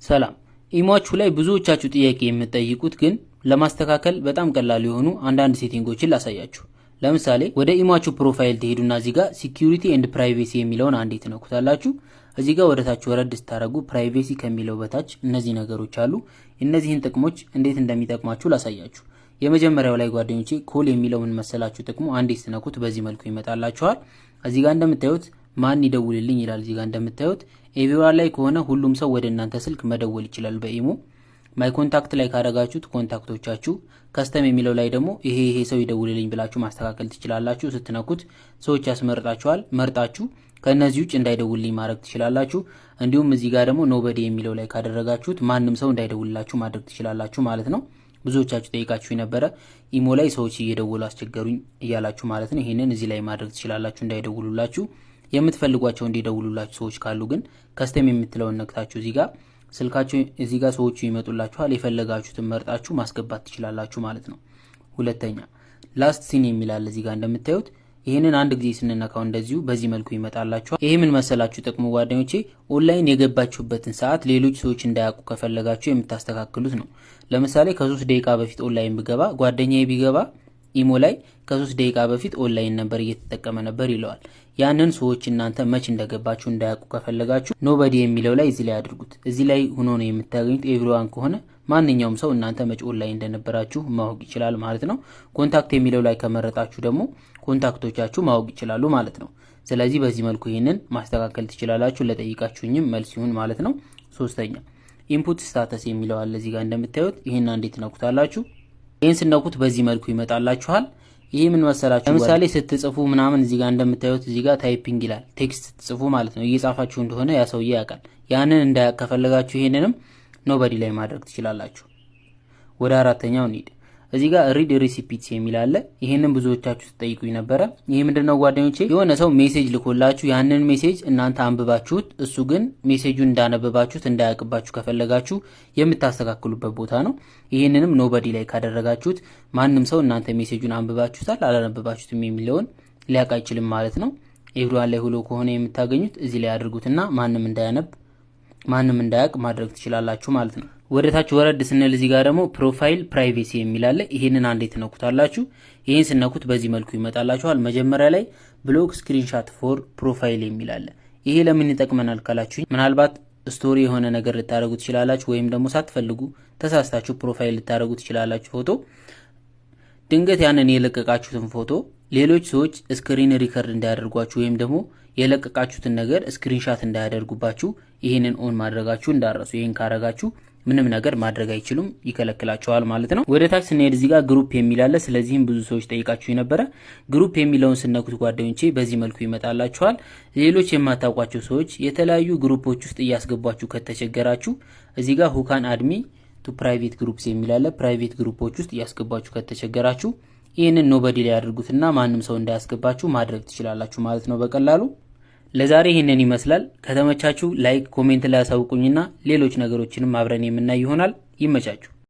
ሰላም ኢሞአችሁ ላይ ብዙዎቻችሁ ጥያቄ የምትጠይቁት ግን ለማስተካከል በጣም ቀላል የሆኑ አንዳንድ ሴቲንጎችን ላሳያችሁ። ለምሳሌ ወደ ኢሞአችሁ ፕሮፋይል ትሄዱና እዚህ ጋር ሲኪዩሪቲ ኤንድ ፕራይቬሲ የሚለውን አንዴ ትነኩታላችሁ። እዚህ ጋር ወደታች ወረድ ስታረጉ ፕራይቬሲ ከሚለው በታች እነዚህ ነገሮች አሉ። እነዚህን ጥቅሞች እንዴት እንደሚጠቅማችሁ ላሳያችሁ። የመጀመሪያው ላይ ጓደኞቼ ኮል የሚለው ምን መሰላችሁ ጥቅሙ አንዴ ስትነኩት በዚህ መልኩ ይመጣላችኋል። እዚህ ጋር እንደምታዩት ማን ይደውልልኝ ይላል። እዚህ ጋር እንደምታዩት ኤቪዋን ላይ ከሆነ ሁሉም ሰው ወደ እናንተ ስልክ መደወል ይችላል በኢሞ። ማይ ኮንታክት ላይ ካረጋችሁት ኮንታክቶቻችሁ፣ ከስተም የሚለው ላይ ደግሞ ይሄ ሰው ይደውልልኝ ብላችሁ ማስተካከል ትችላላችሁ። ስትነኩት ሰዎች ያስመርጣችኋል። መርጣችሁ ከነዚህ ውጭ እንዳይደውልልኝ ማድረግ ትችላላችሁ። እንዲሁም እዚህ ጋር ደግሞ ኖበዲ የሚለው ላይ ካደረጋችሁት ማንንም ሰው እንዳይደውልላችሁ ማድረግ ትችላላችሁ ማለት ነው። ብዙዎቻችሁ ጠይቃችሁ የነበረ ኢሞ ላይ ሰዎች እየደወሉ አስቸገሩኝ እያላችሁ ማለት ነው። ይሄንን እዚህ ላይ ማድረግ ትችላላችሁ እንዳይደውሉላችሁ። የምትፈልጓቸው እንዲደውሉላችሁ ሰዎች ካሉ ግን ከስተም የምትለውን ነክታችሁ እዚህ ጋር ስልካችሁ እዚህ ጋር ሰዎቹ ይመጡላችኋል። የፈለጋችሁትን መርጣችሁ ማስገባት ትችላላችሁ ማለት ነው። ሁለተኛ ላስት ሲን የሚላል እዚህ ጋር እንደምታዩት ይሄንን አንድ ጊዜ ስንነካው እንደዚሁ በዚህ መልኩ ይመጣላችኋል። ይሄ ምን መሰላችሁ ጥቅሙ ጓደኞቼ ኦንላይን የገባችሁበትን ሰዓት ሌሎች ሰዎች እንዳያውቁ ከፈለጋችሁ የምታስተካክሉት ነው። ለምሳሌ ከ3 ደቂቃ በፊት ኦንላይን ብገባ ጓደኛዬ ቢገባ ኢሞ ላይ ከ3 ደቂቃ በፊት ኦንላይን ነበር እየተጠቀመ ነበር ይለዋል። ያንን ሰዎች እናንተ መች እንደገባችሁ እንዳያውቁ ከፈለጋችሁ ኖበዲ የሚለው ላይ እዚህ ላይ አድርጉት። እዚህ ላይ ሆኖ ነው የምታገኙት። ኤቭሪዋን ከሆነ ማንኛውም ሰው እናንተ መች ኦንላይን እንደነበራችሁ ማወቅ ይችላል ማለት ነው። ኮንታክት የሚለው ላይ ከመረጣችሁ ደግሞ ኮንታክቶቻችሁ ማወቅ ይችላሉ ማለት ነው። ስለዚህ በዚህ መልኩ ይሄንን ማስተካከል ትችላላችሁ። ለጠይቃችሁኝም መልስ ይሁን ማለት ነው። ሶስተኛ ኢንፑት ስታተስ የሚለው አለ እዚህ ጋር እንደምታዩት ይሄን አንዴ ትነኩታላችሁ። ይሄን ስነኩት በዚህ መልኩ ይመጣላችኋል። ይሄ ምን መሰላችሁ ለምሳሌ ስትጽፉ ምናምን እዚህ ጋር እንደምታዩት እዚህ ጋር ታይፒንግ ይላል። ቴክስት ጽፉ ማለት ነው። እየጻፋችሁ እንደሆነ ያ ሰውዬ ያውቃል። ያንን እንዳያከፈለጋችሁ ይሄንንም ኖበዲ ላይ ማድረግ ትችላላችሁ። ወደ አራተኛው እንሂድ። እዚህ ጋር ሪድ ሪሲፒትስ የሚል አለ። ይሄንን ብዙዎቻችሁ ተጠይቁኝ ነበር። ይሄ ምንድነው ጓደኞቼ የሆነ ሰው ሜሴጅ ልኮላችሁ ያንን ሜሴጅ እናንተ አንብባችሁት እሱ ግን ሜሴጁን እንዳነበባችሁት እንዳያቅባችሁ ከፈለጋችሁ የምታስተካክሉበት ቦታ ነው። ይሄንንም ኖበዲ ላይ ካደረጋችሁት ማንንም ሰው እናንተ ሜሴጁን አንብባችሁታል አላነበባችሁትም የሚለውን ሊያውቅ አይችልም ማለት ነው። ኤቭሪዋን ላይ ሁሉ ከሆነ የምታገኙት እዚህ ላይ አድርጉትና ማንንም እንዳያነብ ማንንም እንዳያቅ ማድረግ ትችላላችሁ ማለት ነው። ወደታች ወረድ ስንል እዚህ ጋር ደግሞ ፕሮፋይል ፕራይቬሲ የሚል አለ። ይሄንን አንዴ ትነኩታላችሁ። ይሄን ስነኩት በዚህ መልኩ ይመጣላችኋል። መጀመሪያ ላይ ብሎክ ስክሪንሻት ፎር ፕሮፋይል የሚል አለ። ይሄ ለምን ይጠቅመናል ካላችሁ ምናልባት ስቶሪ የሆነ ነገር ልታረጉ ትችላላችሁ ወይም ደግሞ ሳትፈልጉ ተሳስታችሁ ፕሮፋይል ልታረጉ ትችላላችሁ ፎቶ። ድንገት ያንን የለቀቃችሁትን ፎቶ ሌሎች ሰዎች ስክሪን ሪከርድ እንዳያደርጓችሁ ወይም ደግሞ የለቀቃችሁትን ነገር ስክሪንሻት እንዳያደርጉባችሁ ይሄንን ኦን ማድረጋችሁ እንዳረሱ። ይሄን ካረጋችሁ ምንም ነገር ማድረግ አይችሉም፣ ይከለክላቸዋል ማለት ነው። ወደታች ስንሄድ እዚህ ጋር ግሩፕ የሚል አለ። ስለዚህም ብዙ ሰዎች ጠይቃችሁ የነበረ ግሩፕ የሚለውን ስነኩት ጓደኞቼ በዚህ መልኩ ይመጣላችኋል። ሌሎች የማታውቋቸው ሰዎች የተለያዩ ግሩፖች ውስጥ እያስገባችሁ ከተቸገራችሁ እዚህ ጋር ሁካን አድሚ ቱ ፕራይቬት ግሩፕስ የሚል አለ። ፕራይቬት ግሩፖች ውስጥ እያስገባችሁ ከተቸገራችሁ ይሄንን ኖበዲ ላይ አድርጉትና ማንንም ሰው እንዳያስገባችሁ ማድረግ ትችላላችሁ ማለት ነው በቀላሉ። ለዛሬ ይሄንን ይመስላል። ከተመቻችሁ ላይክ ኮሜንት ላይ አሳውቁኝና ሌሎች ነገሮችንም አብረን የምናይ ይሆናል። ይመቻችሁ።